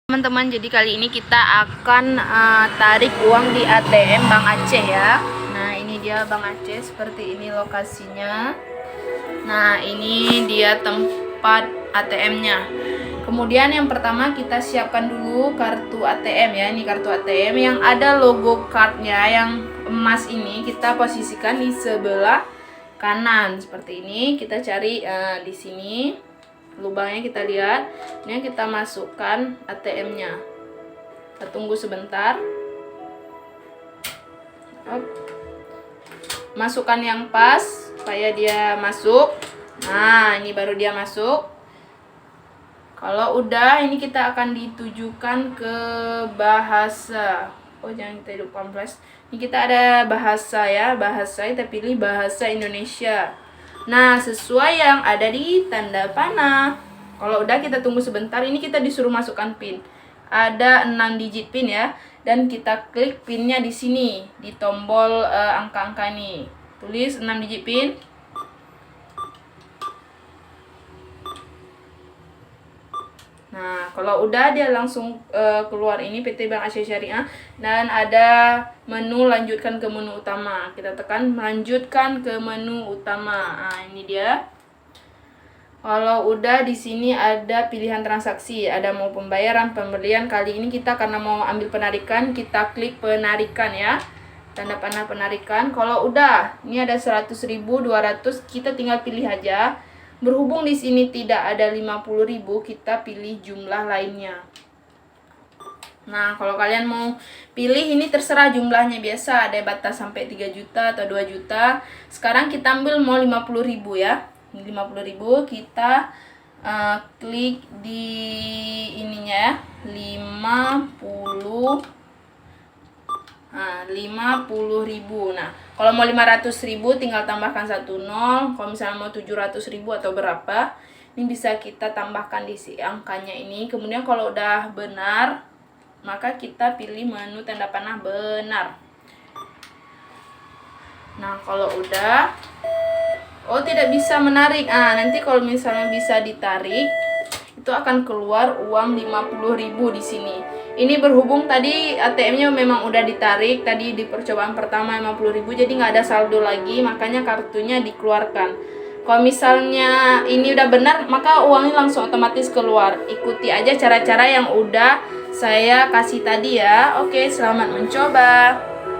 Teman-teman, jadi kali ini kita akan tarik uang di ATM Bank Aceh ya. Nah, ini dia Bank Aceh, seperti ini lokasinya. Nah, ini dia tempat ATM-nya. Kemudian yang pertama kita siapkan dulu kartu ATM ya. Ini kartu ATM yang ada logo cardnya yang emas ini kita posisikan di sebelah kanan seperti ini. Kita cari di sini. Lubangnya kita lihat, ini kita masukkan ATM-nya. Kita tunggu sebentar. Masukkan yang pas supaya dia masuk. Nah, ini baru dia masuk. Kalau udah, ini kita akan ditujukan ke bahasa. Oh, jangan kita hidup kompleks. Ini kita ada bahasa ya, bahasa kita pilih bahasa Indonesia. Nah, sesuai yang ada di tanda panah. Kalau udah, kita tunggu sebentar. Ini kita disuruh masukkan PIN. Ada 6 digit PIN ya. Dan kita klik PIN-nya di sini, di tombol angka-angka ini. Tulis 6 digit PIN. Nah, kalau udah, dia langsung keluar ini PT Bank Aceh Syariah dan ada menu lanjutkan ke menu utama. Kita tekan melanjutkan ke menu utama. Nah, ini dia. Kalau udah, di sini ada pilihan transaksi, ada mau pembayaran, pembelian. Kali ini kita karena mau ambil penarikan, kita klik penarikan ya. Tanda panah penarikan. Kalau udah, ini ada 100.000, 200, kita tinggal pilih aja. Berhubung di sini tidak ada 50.000, kita pilih jumlah lainnya. Nah, kalau kalian mau pilih ini terserah jumlahnya, biasa ada batas sampai 3 juta atau 2 juta. Sekarang kita ambil mau 50.000 ya. 50.000 kita klik di ininya ya. 50.000. Nah, kalau mau 500.000 tinggal tambahkan 1 nol. Kalau misalnya mau 700.000 atau berapa, ini bisa kita tambahkan di si angkanya ini. Kemudian kalau udah benar, maka kita pilih menu tanda panah benar. Nah, kalau udah, oh tidak bisa menarik. Nanti kalau misalnya bisa ditarik, itu akan keluar uang 50.000 di sini. Ini berhubung tadi ATM-nya memang udah ditarik tadi di percobaan pertama 50.000, jadi nggak ada saldo lagi, makanya kartunya dikeluarkan. Kalau misalnya ini udah benar, maka uangnya langsung otomatis keluar. Ikuti aja cara-cara yang udah saya kasih tadi ya. Oke, selamat mencoba.